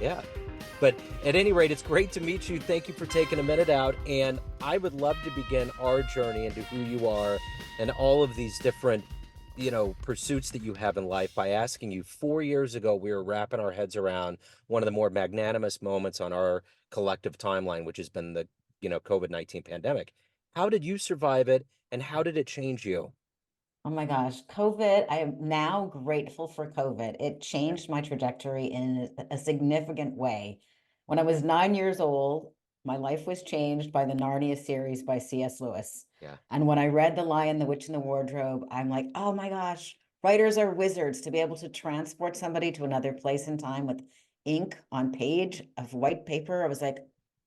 Yeah. But at any rate, it's great to meet you. Thank you for taking a minute out. And I would love to begin our journey into who you are and all of these different, pursuits that you have in life by asking you. 4 years ago, we were wrapping our heads around one of the more magnanimous moments on our collective timeline, which has been the, COVID-19 pandemic. How did you survive it, and how did it change you? Oh my gosh, COVID, I am now grateful for COVID. It changed my trajectory in a significant way. When I was 9 years old, my life was changed by the Narnia series by C.S. Lewis. Yeah. And when I read The Lion, the Witch, and the Wardrobe, I'm like, oh my gosh, writers are wizards to be able to transport somebody to another place in time with ink on page of white paper. I was like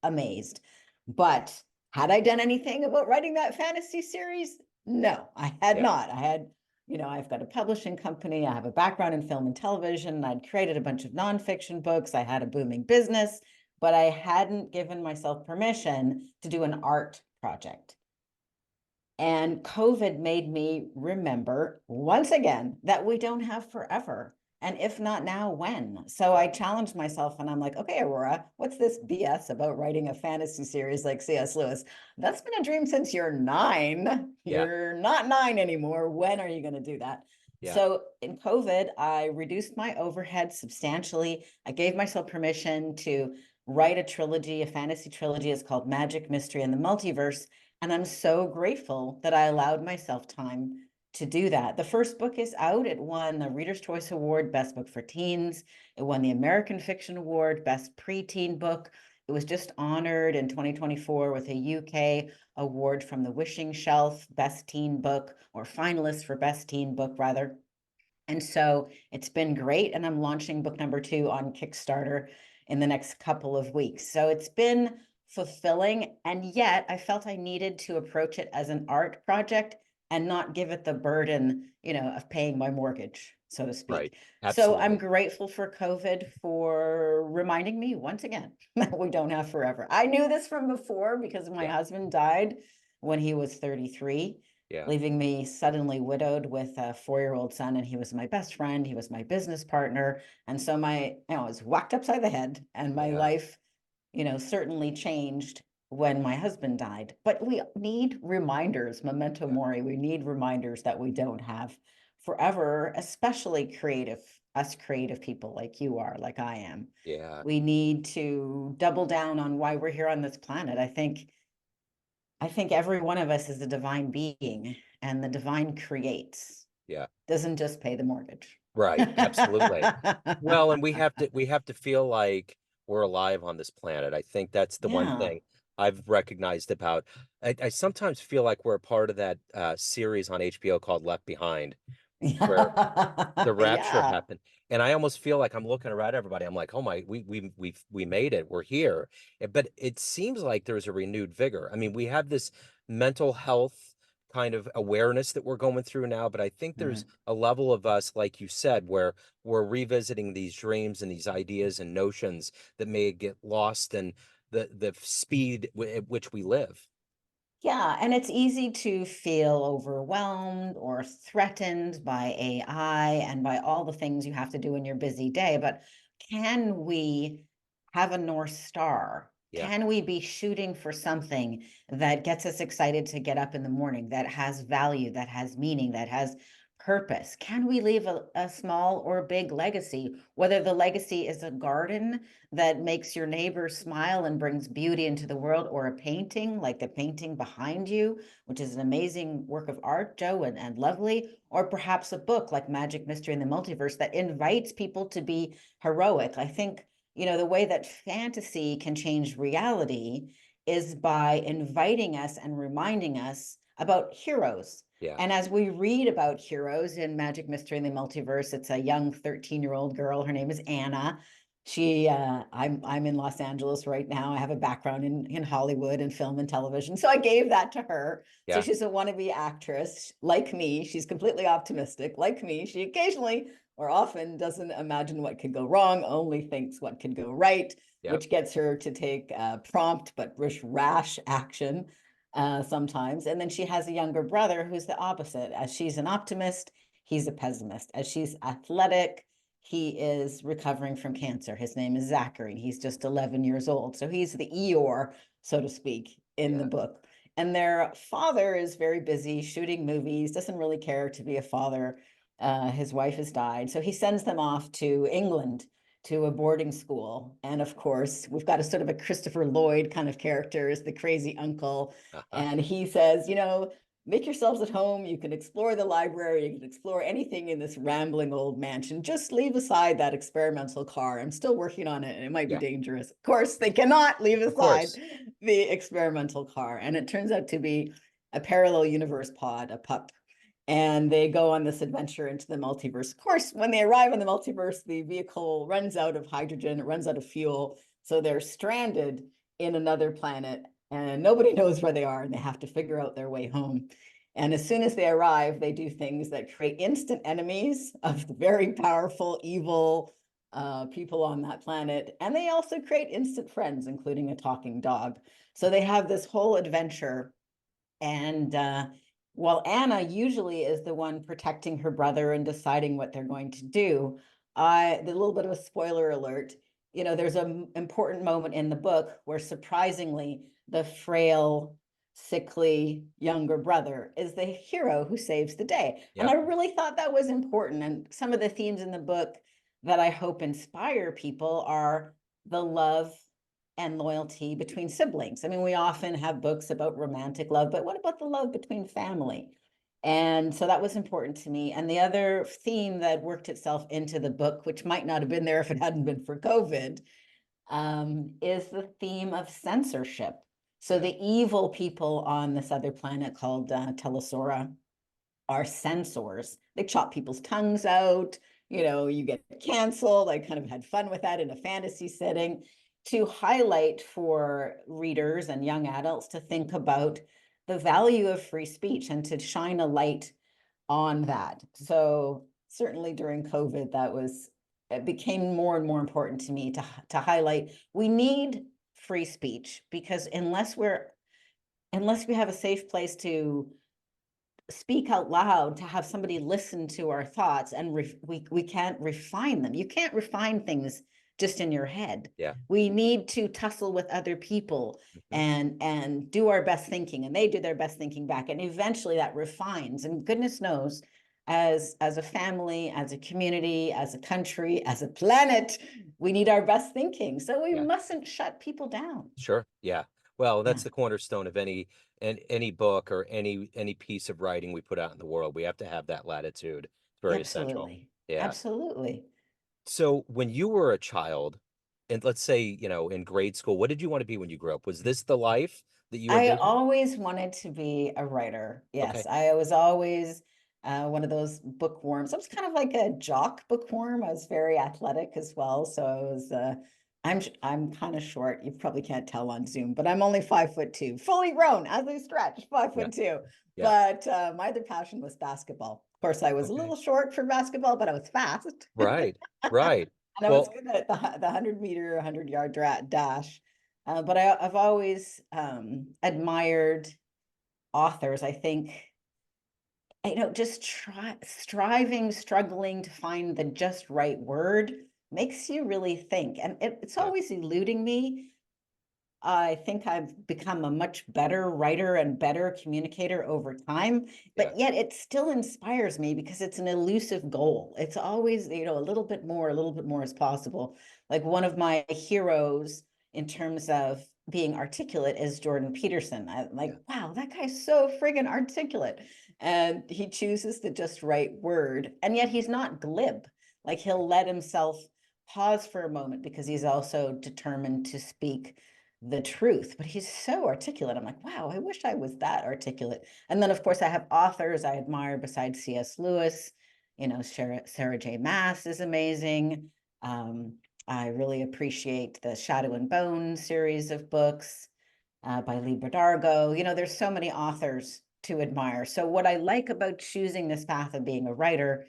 amazed. But had I done anything about writing that fantasy series? No, I had Yeah. not. I've got a publishing company. I have a background in film and television. I'd created a bunch of nonfiction books. I had a booming business, but I hadn't given myself permission to do an art project. And COVID made me remember once again that we don't have forever. And if not now, when? So I Right. challenged myself and I'm like, okay, Aurora, what's this BS about writing a fantasy series like C.S. Lewis? That's been a dream since you're 9. Yeah. You're not 9 anymore. When are you going to do that? Yeah. So in COVID, I reduced my overhead substantially. I gave myself permission to write a trilogy, a fantasy trilogy. It's called Magic, Mystery, and the Multiverse. And I'm so grateful that I allowed myself time to do that. The first book is out. It won the Reader's Choice Award, Best Book for Teens. It won the American Fiction Award, Best Preteen Book. It was just honored in 2024 with a UK award from the Wishing Shelf, Best Teen Book, or finalist for Best Teen Book, rather. And so it's been great. And I'm launching book number 2 on Kickstarter in the next couple of weeks. So it's been fulfilling. And yet I felt I needed to approach it as an art project and not give it the burden, of paying my mortgage, so to Right. speak. So I'm Absolutely. grateful for COVID for reminding me once again that we don't have forever. I knew this from before because my Yeah. husband died when he was 33, Yeah. leaving me suddenly widowed with a 4-year-old son. And he was my best friend. He was my business partner. And so I was whacked upside the head, and my Yeah. life, certainly changed when my husband died. But we need reminders, memento Yeah. mori. We need reminders that we don't have forever, especially us creative people like you are, like I am. Yeah. We need to double down on why we're here on this planet. I think every one of us is a divine being, and the divine creates, Yeah. doesn't just pay the mortgage. Right. Absolutely. Well, and we have to feel like we're alive on this planet. I think that's the one Yeah. thing I've recognized about. I sometimes feel like we're a part of that series on HBO called Left Behind, where the rapture Yeah. happened. And I almost feel like I'm looking around everybody. I'm like, oh my, we made it. We're here. But it seems like there's a renewed vigor. I mean, we have this mental health kind of awareness that we're going through now, but I think Yeah. there's a level of us, like you said, where we're revisiting these dreams and these ideas and notions that may get lost in the speed at which we live. Yeah, and it's easy to feel overwhelmed or threatened by AI and by all the things you have to do in your busy day. But can we have a North Star? Yeah. Can we be shooting for something that gets us excited to get up in the morning, that has value, that has meaning, that has purpose? Can we leave a small or big legacy, whether the legacy is a garden that makes your neighbor smile and brings beauty into the world, or a painting like the painting behind you, which is an amazing work of art, Joe, and lovely, or perhaps a book like Magic, Mystery, and the Multiverse that invites people to be heroic. I think, the way that fantasy can change reality is by inviting us and reminding us about heroes. Yeah. And as we read about heroes in Magic, Mystery, and the Multiverse, it's a young 13-year-old girl. Her name is Anna. I'm in Los Angeles right now. I have a background in Hollywood and film and television. So I gave that to her. So Yeah. she's a wannabe actress like me. She's completely optimistic like me. She occasionally or often doesn't imagine what could go wrong, only thinks what could go right, Yeah. which gets her to take prompt but rash action sometimes. And then she has a younger brother who's the opposite. As she's an optimist, he's a pessimist. As she's athletic, he is recovering from cancer. His name is Zachary. He's just 11 years old. So he's the Eeyore, so to speak, in the Yeah. book. And their father is very busy shooting movies, doesn't really care to be a father. His wife has died. So he sends them off to England to a boarding school. And of course, we've got a sort of a Christopher Lloyd kind of character as the crazy uncle. Uh-huh. And he says, make yourselves at home. You can explore the library. You can explore anything in this rambling old mansion. Just leave aside that experimental car. I'm still working on it and it might be Yeah. dangerous. Of course, they cannot leave Of aside course. the experimental car. And it turns out to be a parallel universe pod, a pup. And they go on this adventure into the multiverse. Of course, when they arrive in the multiverse, the vehicle runs out of hydrogen, it runs out of fuel. So they're stranded in another planet and nobody knows where they are and they have to figure out their way home. And as soon as they arrive, they do things that create instant enemies of the very powerful, evil people on that planet. And they also create instant friends, including a talking dog. So they have this whole adventure. And while Anna usually is the one protecting her brother and deciding what they're going to do, the little bit of a spoiler alert, there's an important moment in the book where surprisingly, the frail, sickly younger brother is the hero who saves the day. And Yep. I really thought that was important. And some of the themes in the book that I hope inspire people are the love and loyalty between siblings. I mean, we often have books about romantic love, but what about the love between family? And so that was important to me. And the other theme that worked itself into the book, which might not have been there if it hadn't been for COVID, is the theme of censorship. So the evil people on this other planet called Telesora are censors. They chop people's tongues out. You get canceled. I kind of had fun with that in a fantasy setting to highlight for readers and young adults to think about the value of free speech and to shine a light on that. So certainly during COVID, it became more and more important to me to highlight we need free speech because unless we have a safe place to speak out loud, to have somebody listen to our thoughts, and we can't refine them. You can't refine things just in your head. Yeah. We need to tussle with other people Mhm. and do our best thinking, and they do their best thinking back, and eventually that refines. And goodness knows, as a family, as a community, as a country, as a planet, we need our best thinking. So we Yeah. mustn't shut people down. Sure. Yeah. Well, Yeah, that's the cornerstone of any book or any piece of writing we put out in the world. We have to have that latitude. It's very essential. absolutely. Yeah. Absolutely. So when you were a child, and let's say, in grade school, what did you want to be when you grew up? Was this the life that you I envisioned? always wanted to be a writer. Okay. Yes, I was always one of those bookworms. I was kind of like a jock bookworm. I was very athletic as well. So I was. I'm kind of short. You probably can't tell on Zoom, but I'm only 5'2", fully grown as I stretch, five Yeah. foot two. Yeah. But my other passion was basketball. Of course, I was a Okay. little short for basketball, but I was fast. Right. Right. And I was Well, good at the 100-meter, 100-yard dash. But I've always admired authors. I think, just striving, struggling to find the just right word makes you really think. And it's yeah. always eluding me. I think I've become a much better writer and better communicator over time, Yeah. but yet it still inspires me because it's an elusive goal. It's always, a little bit more as possible. Like one of my heroes in terms of being articulate is Jordan Peterson. I'm like, Yeah. wow, that guy's so friggin' articulate. And he chooses the just right word. And yet he's not glib. Like he'll let himself pause for a moment because he's also determined to speak the truth, but he's so articulate. I'm like, wow, I wish I was that articulate. And then, of course, I have authors I admire besides C.S. Lewis. Sarah J. Maas is amazing. I really appreciate the Shadow and Bone series of books by Lee Bardargo. There's so many authors to admire. So what I like about choosing this path of being a writer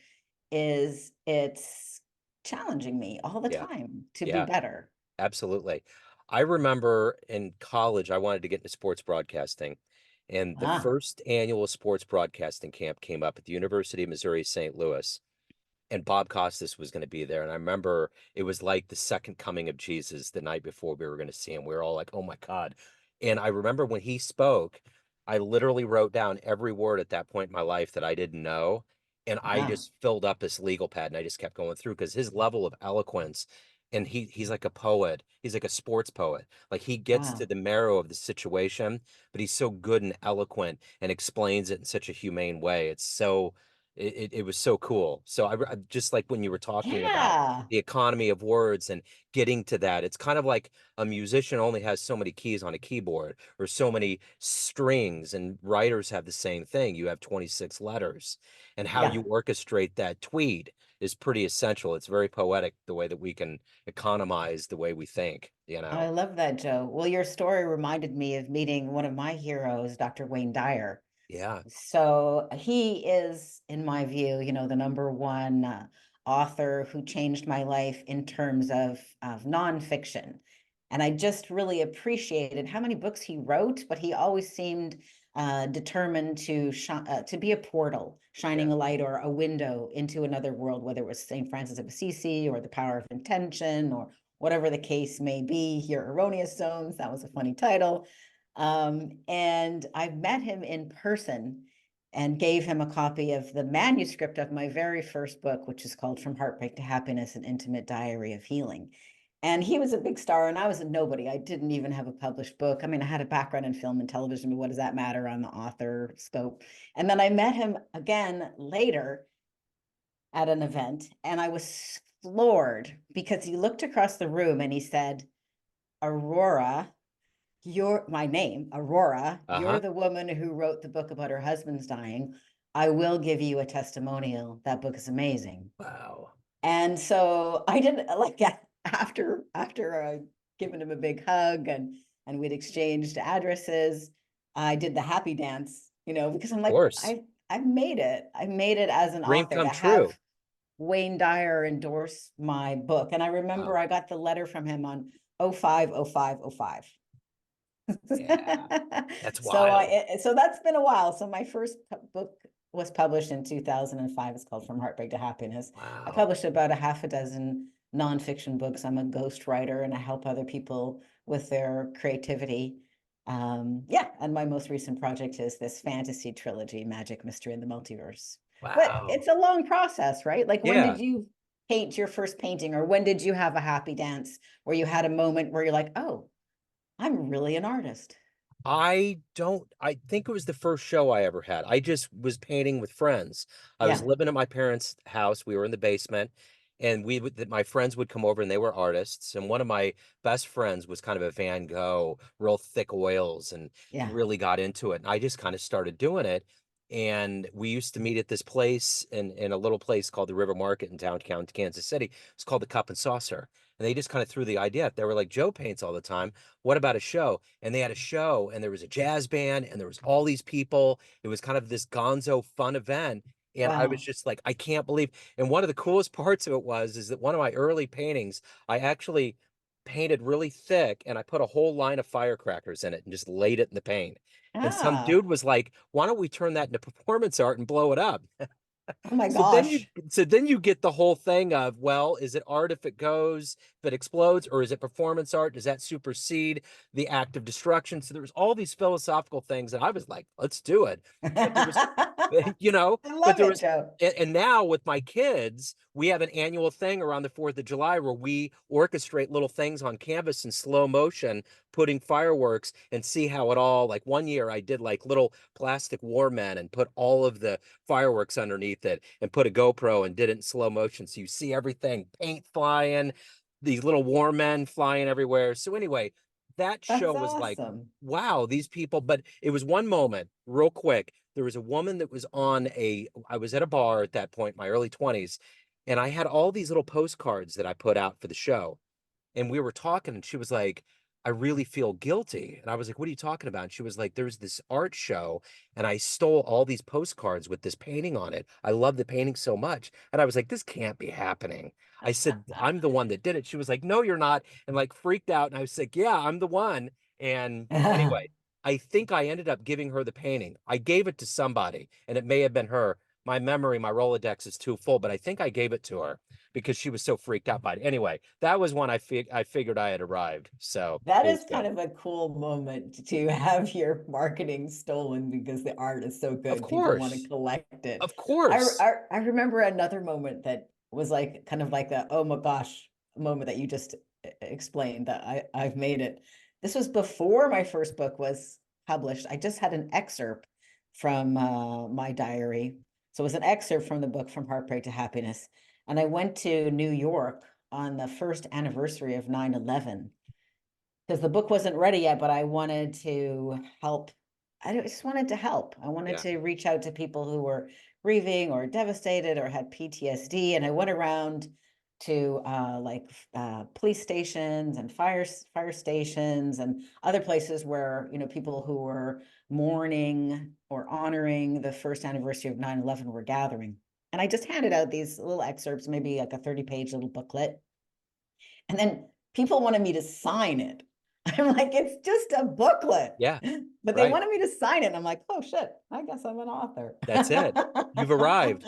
is it's challenging me all the Yeah. time to be Yeah. better. Absolutely. I remember in college, I wanted to get into sports broadcasting, and the Ah, first annual sports broadcasting camp came up at the University of Missouri St. Louis. and Bob Costas was going to be there. And I remember it was like the second coming of Jesus the night before we were going to see him. We were all like, oh my God. And I remember when he spoke, I literally wrote down every word at that point in my life that I didn't know. And I Wow. just filled up this legal pad and I just kept going through because his level of eloquence, and he's like a poet. He's like a sports poet. Like he gets to Wow. the marrow of the situation, but he's so good and eloquent and explains it in such a humane way. It was so cool. So I just like when you were talking about Yeah. the economy of words and getting to that, it's kind of like a musician only has so many keys on a keyboard or so many strings, and writers have the same thing. You have 26 letters, and how Yeah. you orchestrate that tweet is pretty essential. It's very poetic the way that we can economize the way we think, you I know? love that, Joe. Well, your story reminded me of meeting one of my heroes, Dr. Wayne Dyer. Yeah, So he is, in my view, the number one author who changed my life in terms of nonfiction. And I just really appreciated how many books he wrote, but he always seemed determined to be a portal, yeah, shining a light or a window into another world, whether it was St. Francis of Assisi or The Power of Intention or whatever the case may be. Your Erroneous Zones, that was a funny title. And I met him in person and gave him a copy of the manuscript of my very first book, which is called From Heartbreak to Happiness, An Intimate Diary of Healing. And he was a big star, and I was a nobody. I didn't even have a published book. I mean, I had a background in film and television, but what does that matter on the author scope? And then I met him again later at an event, and I was floored because he looked across the room and he said, Aurora, you're my name, Aurora. You're uh-huh. the woman who wrote the book about her husband's dying. I will give you a testimonial. That book is amazing. Wow. And so I did like after I given him a big hug and we'd exchanged addresses. I did the happy dance, because I'm Of like, course. I made it. I made it as an Dream author come to have true. Wayne Dyer endorse my book. And I remember Wow. I got the letter from him on 050505. Yeah. That's So wild. so that's been a while. So my first book was published in 2005. It's called From Heartbreak to Happiness. I Wow. published about a half a dozen nonfiction books. I'm a ghostwriter and I help other people with their creativity. Yeah, and my most recent project is this fantasy trilogy, Magic, Mystery, and the Multiverse. But Wow. it's a long process, right? Like when Yeah. did you paint your first painting, or when did you have a happy dance where you had a moment where you're like, oh, I'm really an artist? I think it was the first show I ever had. I just was painting with friends. I was Yeah, living at my parents' house. We were in the basement, and my friends would come over and they were artists. And one of my best friends was kind of a Van Gogh, real thick oils, and yeah. really got into it. And I just kind of started doing it. And we used to meet at this place in a little place called the River Market in downtown Kansas City. It's called the Cup and Saucer. And they just kind of threw the idea up. They were like, Joe paints all the time. What about a show? And they had a show, and there was a jazz band, and there was all these people. It was kind of this gonzo fun event. And I was Wow. just like, I can't believe. And one of the coolest parts of it was is that one of my early paintings, I actually painted really thick and I put a whole line of firecrackers in it and just laid it in the paint. And some Ah, dude was like, why don't we turn that into performance art and blow it up? oh my So then you gosh. so then you get the whole thing of, well, is it art if it goes, if it explodes, or is it performance art? Does that supersede the act of destruction? So there was all these philosophical things, and I was like, let's do it. But there was, I you know, but love there it, was, Joe. and now with my kids, we have an annual thing around the 4th of July where we orchestrate little things on canvas in slow motion, putting fireworks and see how it all, like one year I did like little plastic war men and put all of the fireworks underneath it and put a GoPro and did it in slow motion. So you see everything, paint flying, these little war men flying everywhere. So anyway, that show That's was like, awesome. wow, these people, but it was one moment, real quick. There was a woman that was I was at a bar at that point, my early 20s, and I had all these little postcards that I put out for the show, and we were talking and she was like, I really feel guilty. And I was like, what are you talking about? And she was like, there's this art show and I stole all these postcards with this painting on it. I love the painting so much. And I was like, this can't be happening. I said, I'm the one that did it. She was like, no, you're not. And like freaked out. And I was like, yeah, I'm the one. And anyway, I think I ended up giving her the painting. I gave it to somebody and it may have been her. my memory, my Rolodex is too full, but I think I gave it to her because she was so freaked out by it. Anyway, that was when I figured I had arrived. So That it was is good. kind of a cool moment to have your marketing stolen because the art is so Of good. People want to course. collect it. Of course. I remember another moment that was like kind of like the oh my gosh moment that you just explained that I've made it. This was before my first book was published. I just had an excerpt from my diary. So it was an excerpt from the book From Heartbreak to Happiness. And I went to New York on the first anniversary of 9/11 because the book wasn't ready yet, but I wanted to help. I just wanted to help. I wanted Yeah. to reach out to people who were grieving or devastated or had PTSD. And I went around to police stations and fire stations and other places where, you know, people who were mourning or honoring the first anniversary of 9/11 were gathering. And I just handed out these little excerpts, maybe like a 30-page little booklet. And then people wanted me to sign it. I'm like, it's just a booklet. Yeah. But they Right. wanted me to sign it. And I'm like, oh shit, I guess I'm an author. That's it. You've arrived.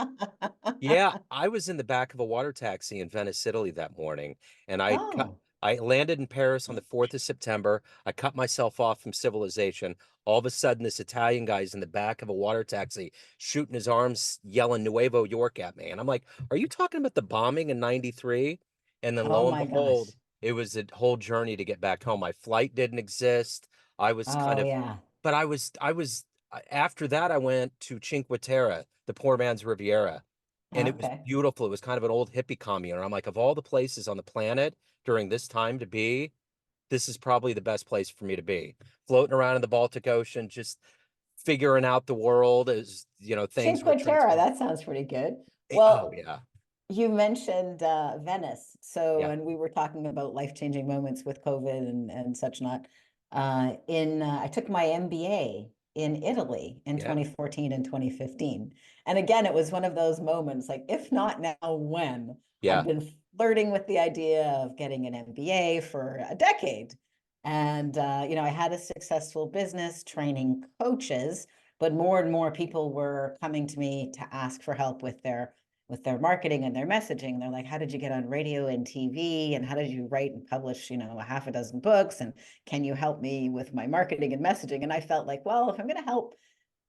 Yeah, I was in the back of a water taxi in Venice, Italy that morning, and Oh, I landed in Paris on the 4th of September. I cut myself off from civilization. All of a sudden, this Italian guy's in the back of a water taxi, shooting his arms, yelling Nuevo York at me. And I'm like, are you talking about the bombing in 93? And then oh lo and my behold, gosh. it was a whole journey to get back home. My flight didn't exist. I was kind Oh of, yeah. but after that, I went to Cinque Terre, the poor man's Riviera, and it was Okay. beautiful. It was kind of an old hippie commune. And I'm like, of all the places on the planet during this time to be, this is probably the best place for me to be. Floating around in the Baltic Ocean, just figuring out the world as, things were Cinque Terre, transforming. that sounds pretty good. Oh Well, yeah. you mentioned Venice. So, Yeah. and we were talking about life-changing moments with COVID and such not. I took my MBA in Italy in Yeah. 2014 and 2015. And again, it was one of those moments like, if not now, when? I'd Yeah. been flirting with the idea of getting an MBA for a decade. And, I had a successful business training coaches, but more and more people were coming to me to ask for help with their marketing and their messaging. They're like, how did you get on radio and TV? And how did you write and publish, a half a dozen books? And can you help me with my marketing and messaging? And I felt like, well, if I'm going to help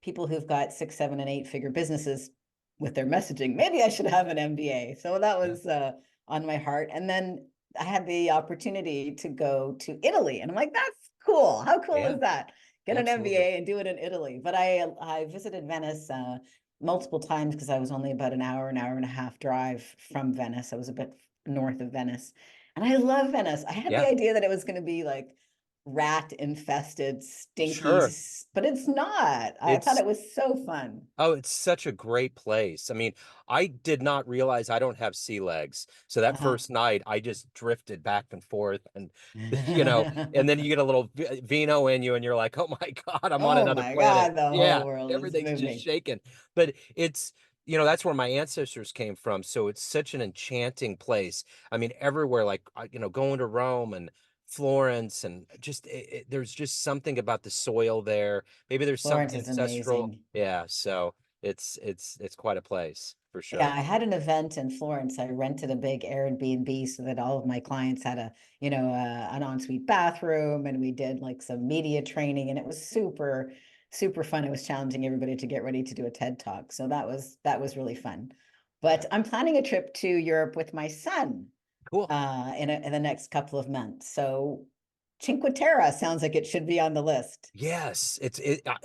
people who've got 6, 7, and 8 figure businesses with their messaging, maybe I should have an MBA. So that Yeah. was on my heart. And then I had the opportunity to go to Italy. And I'm like, that's cool. How cool Yeah. is that? Get an Absolutely. MBA and do it in Italy. But I visited Venice multiple times because I was only about an hour and a half drive from Venice. I was a bit north of Venice. And I love Venice. I had the Yeah. idea that it was going to be like rat infested, stinky, Sure. but it's not. I thought It's it was so fun. Oh, it's such a great place. I mean, I did not realize I don't have sea legs. So that Uh-huh. first night, I just drifted back and forth and, you know, and then you get a little vino in you and you're like, oh my God, I'm on Oh another my planet. God, the Yeah, whole world is everything's just moving. shaking. But that's where my ancestors came from. So it's such an enchanting place. I mean, everywhere, like, going to Rome and Florence and just there's just something about the soil there. Maybe there's Florence something is ancestral. amazing. Yeah, so it's quite a place for Yeah, sure. I had an event in Florence. I rented a big Airbnb so that all of my clients had an ensuite bathroom, and we did like some media training, and it was super, super fun. It was challenging everybody to get ready to do a TED Talk. So that was really fun. Yeah. But I'm planning a trip to Europe with my son Cool. in the next couple of months. So Cinque Terre sounds like it should be on the list. Yes,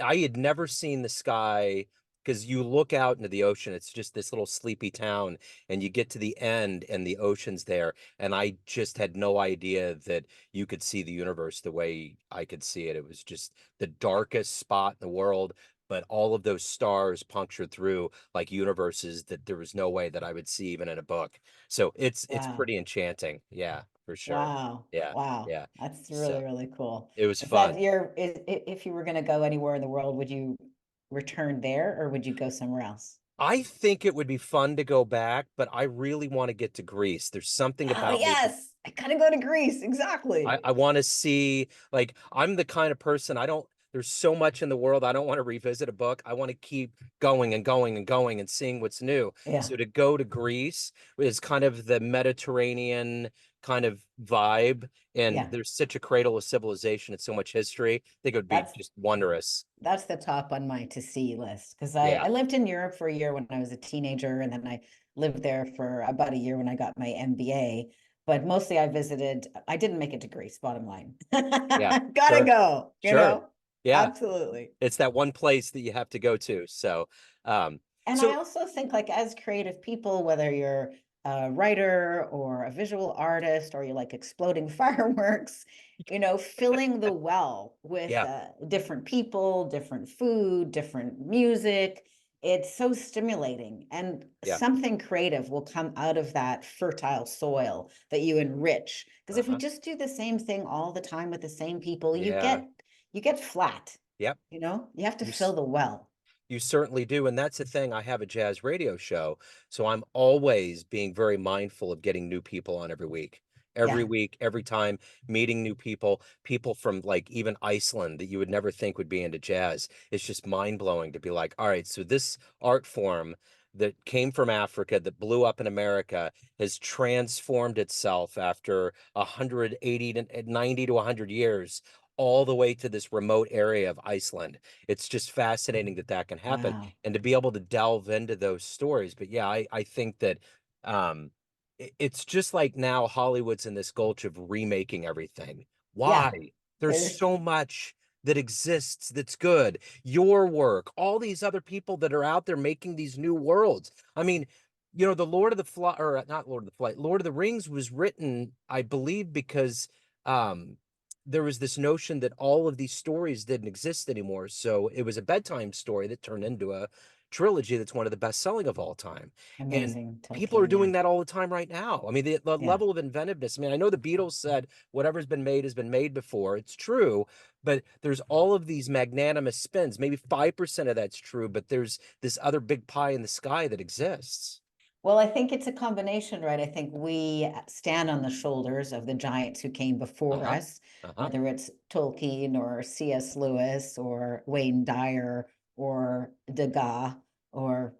I had never seen the sky because you look out into the ocean, it's just this little sleepy town, and you get to the end and the ocean's there. And I just had no idea that you could see the universe the way I could see it. It was just the darkest spot in the world, but all of those stars punctured through like universes that there was no way that I would see even in a book. So it's Wow. pretty enchanting. Yeah, for sure. Wow. Yeah, Wow. yeah. That's really, So really cool. it was Is fun. that if you were going to go anywhere in the world, would you return there or would you go somewhere else? I think it would be fun to go back, but I really want to get to Greece. There's something Oh, about me. yes. I gotta go to Greece. I, Exactly. I want to see, like, I'm the kind of person I don't, there's so much in the world. I don't want to revisit a book. I want to keep going and going and going and seeing what's new. Yeah, So to go to Greece is kind of the Mediterranean kind of vibe, and yeah. there's such a cradle of civilization and so much history. I think it would be That's just wondrous. that's the top on my to see list because I, Yeah, I lived in Europe for a year when I was a teenager, and then I lived there for about a year when I got my MBA. But mostly I visited, I didn't make it to Greece, bottom line. yeah, Gotta sure, go, sure. Yeah, absolutely. it's that one place that you have to go to. So, um, And I so also think, like, as creative people, whether you're a writer or a visual artist or you like exploding fireworks, filling the well with yeah, different people, different food, different music, it's so stimulating. And yeah, something creative will come out of that fertile soil that you enrich. Because if we uh-huh, just do the same thing all the time with the same people, you yeah, get flat. yep. You have to You fill the well. You certainly do. And that's the thing. I have a jazz radio show. So I'm always being very mindful of getting new people on every Yeah. week, every time, meeting new people, people from like even Iceland that you would never think would be into jazz. It's just mind blowing to be like, all right, so this art form that came from Africa, that blew up in America, has transformed itself after 180 to 90 to 100 years, all the way to this remote area of Iceland. It's just fascinating that that can happen, Wow. and to be able to delve into those stories. But yeah, I think that um it's just like now Hollywood's in this gulch of remaking everything. Yeah. Why? There's There's so much that exists that's good. Your work, all these other people that are out there making these new worlds. I mean, the Lord of the Fly, or not Lord of the Flight, Lord of the Rings was written, I believe, because um there was this notion that all of these stories didn't exist anymore. So it was a bedtime story that turned into a trilogy that's one of the best selling of all time. And amazing people are Tolkien. doing Yeah. that all the time right now. I mean, the Yeah. level of inventiveness. I mean, I know the Beatles said whatever's been made has been made before. It's true, but there's all of these magnanimous spins. Maybe 5% of that's true, but there's this other big pie in the sky that exists. Well, I think it's a combination, right? I think we stand on the shoulders of the giants who came before Uh-huh. us, Uh-huh. whether it's Tolkien or C.S. Lewis or Wayne Dyer or Degas or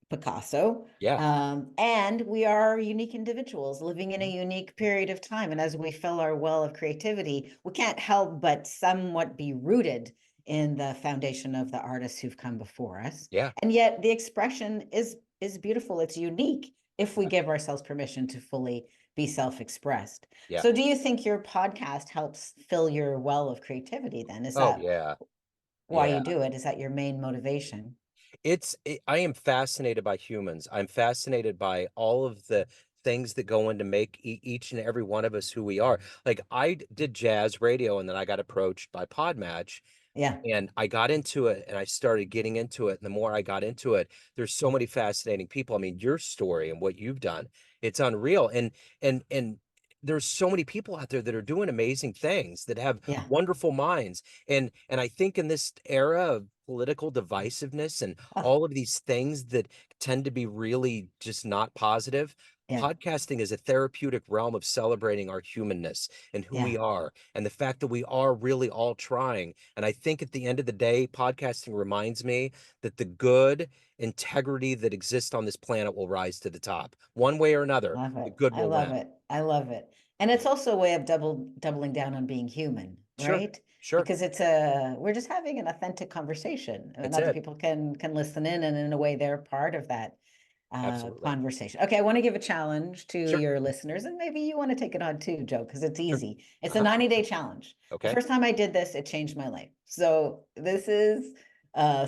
Picasso. Yeah. And we are unique individuals living in a Mhm. unique period of time. And as we fill our well of creativity, we can't help but somewhat be rooted in the foundation of the artists who've come before us. Yeah. And yet the expression is beautiful. It's unique if we Yeah. give ourselves permission to fully be self-expressed. Yeah. So do you think your podcast helps fill your well of creativity then? Is Oh, that yeah. why Yeah. you do it? Is that your main motivation? I am fascinated by humans. I'm fascinated by all of the things that go into make each and every one of us who we are. Like did jazz radio, and then I got approached by Podmatch, Yeah. and I got into it, and I started getting into it. And the more I got into it, there's so many fascinating people. I mean, your story and what you've done, it's unreal. And there's so many people out there that are doing amazing things, that have Yeah. wonderful minds. And I think in this era of political divisiveness and Oh, all of these things that tend to be really just not positive, yeah. podcasting is a therapeutic realm of celebrating our humanness and who we Yeah. are, and the fact that we are really all trying. And I think at the end of the day, podcasting reminds me that the good integrity that exists on this planet will rise to the top. One way or another, Love the it. good I will love win. it. I love it. And it's also a way of doubling down on being human, Sure, right? sure. Because we're just having an authentic conversation and That's other it. people can listen in, and in a way they're part of that Absolutely. conversation. Okay, I want to give a challenge to Sure, your listeners, and maybe you want to take it on too, Joe, because it's sure. easy. It's a Uh-huh. 90-day challenge. The Okay. first time I did this, it changed my life. So this is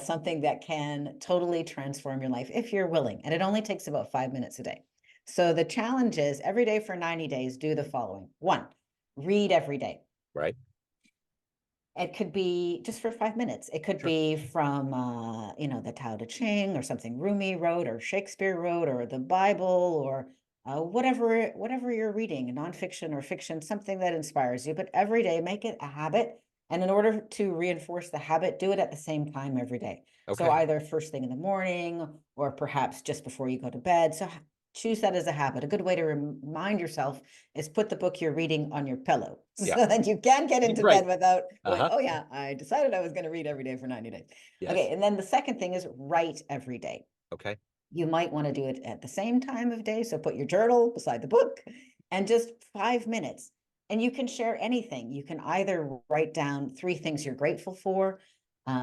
something that can totally transform your life if you're willing. And it only takes about 5 minutes a day. So the challenge is every day for 90 days, do the following. One, read every day. Right. It could be just for 5 minutes. It could Sure. be from, the Tao Te Ching or something Rumi wrote or Shakespeare wrote or the Bible or whatever you're reading, nonfiction or fiction, something that inspires you. But every day, make it a habit. And in order to reinforce the habit, do it at the same time every day. So Okay. either first thing in the morning or perhaps just before you go to bed. So choose that as a habit. A good way to remind yourself is put the book you're reading on your pillow Yeah. so that you can get into Right. bed without going, Uh-huh. oh yeah, I decided I was going to read every day for 90 days. Yes. Okay. And then the second thing is write every day. Okay. You might want to do it at the same time of day. So put your journal beside the book and just 5 minutes. And you can share anything. You can either write down 3 things you're grateful for.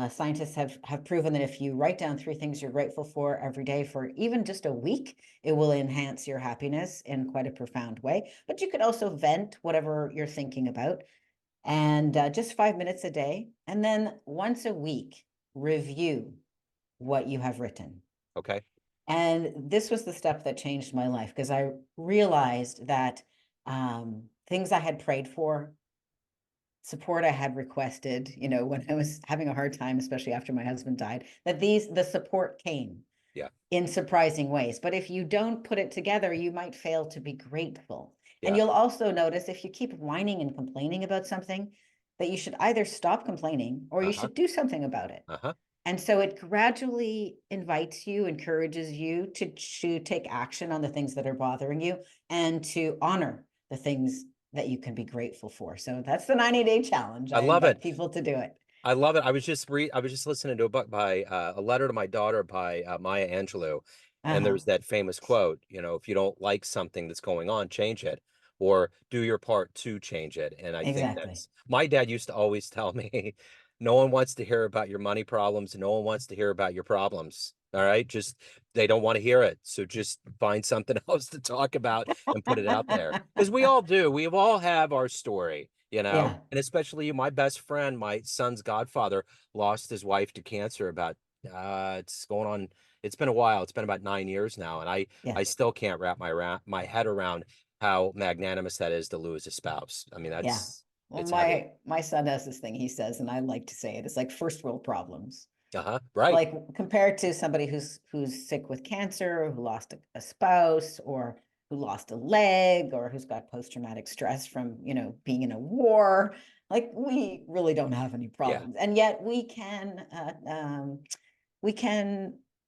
Scientists have proven that if you write down 3 things you're grateful for every day for even just a week, it will enhance your happiness in quite a profound way. But you could also vent whatever you're thinking about, and just 5 minutes a day. And then once a week, review what you have written. Okay. And this was the step that changed my life, because I realized that things I had prayed for, support I had requested, when I was having a hard time, especially after my husband died, that the support came Yeah. in surprising ways. But if you don't put it together, you might fail to be grateful. And Yeah. you'll also notice if you keep whining and complaining about something, that you should either stop complaining or you Uh-huh. should do something about it. Uh-huh. And so it gradually invites you, encourages you to take action on the things that are bothering you and to honor the things that you can be grateful for. So that's the 90-day challenge. I I love it. invite people to do it. I love it. I was just listening to a book by A Letter to My Daughter by Maya Angelou, and Uh-huh. there's that famous quote, if you don't like something that's going on, change it, or do your part to change it. And I think Exactly. that's, my dad used to always tell me, no one wants to hear about your money problems, no one wants to hear about your problems. All right, just they don't want to hear it. So just find something else to talk about and put it out there. Because we all do. We all have our story. Yeah. And especially my best friend, my son's godfather, lost his wife to cancer about it's going on, it's been a while. It's been about 9 years now. And I Yeah. I still can't wrap my head around how magnanimous that is to lose a spouse. I mean, Yeah. Well, it's heavy. my son has this thing he says, and I like to say it, it's like first world problems. Uh-huh. Right. Like compared to somebody who's sick with cancer, or who lost a spouse, or who lost a leg, or who's got post-traumatic stress from being in a war. Like, we really don't have any Yeah. problems, and yet we can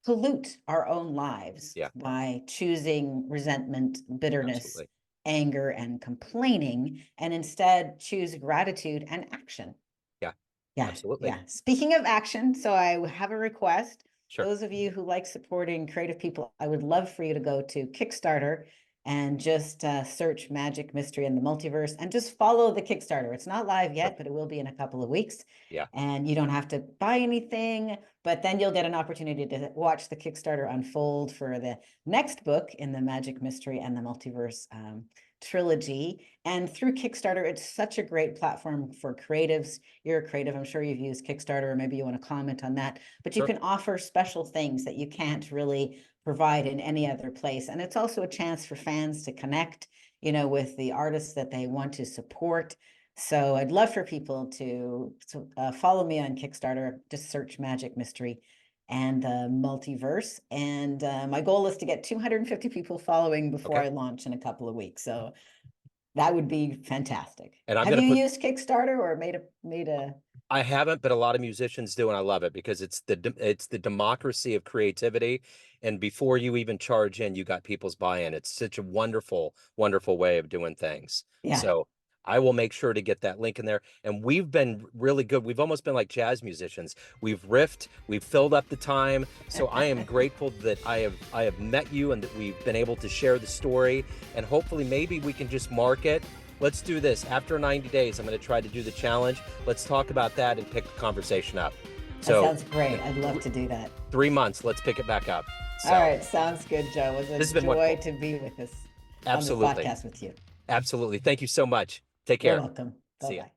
pollute our own lives Yeah. by choosing resentment, bitterness, Absolutely. anger, and complaining, and instead choose gratitude and action. Yeah. Yeah, Absolutely. yeah. Speaking of action, so I have a request. Sure. Those of you who like supporting creative people, I would love for you to go to Kickstarter and just search Magic, Mystery, and the Multiverse, and just follow the Kickstarter. It's not live Sure. yet, but it will be in a couple of weeks. Yeah. And you don't have to buy anything, but then you'll get an opportunity to watch the Kickstarter unfold for the next book in the Magic, Mystery, and the Multiverse trilogy. And through Kickstarter, it's such a great platform for creatives. You're a creative, I'm sure you've used Kickstarter, or maybe you want to comment on that, but you Sure. can offer special things that you can't really provide in any other place. And it's also a chance for fans to connect, with the artists that they want to support. So I'd love for people to follow me on Kickstarter. Just search Magic, Mystery, and the Multiverse. And my goal is to get 250 people following before Okay. I launch in a couple of weeks. So that would be fantastic. And I'm Have going to you put, used Kickstarter or made a? I haven't, but a lot of musicians do, and I love it because it's the democracy of creativity. And before you even charge in, you got people's buy-in. It's such a wonderful, wonderful way of doing things. Yeah. So I will make sure to get that link in there. And we've been really good. We've almost been like jazz musicians. We've riffed, we've filled up the time. So I am grateful that I have met you and that we've been able to share the story. And hopefully maybe we can just mark it. Let's do this. After 90 days, I'm going to try to do the challenge. Let's talk about that and pick the conversation up. So that sounds great. I'd love to do that. 3 months, let's pick it back up. So, all right. Sounds good, Joe. It was a joy to be with us absolutely. on this podcast with you. Absolutely. Thank you so much. Take You're care. welcome. See ya. Bye-bye.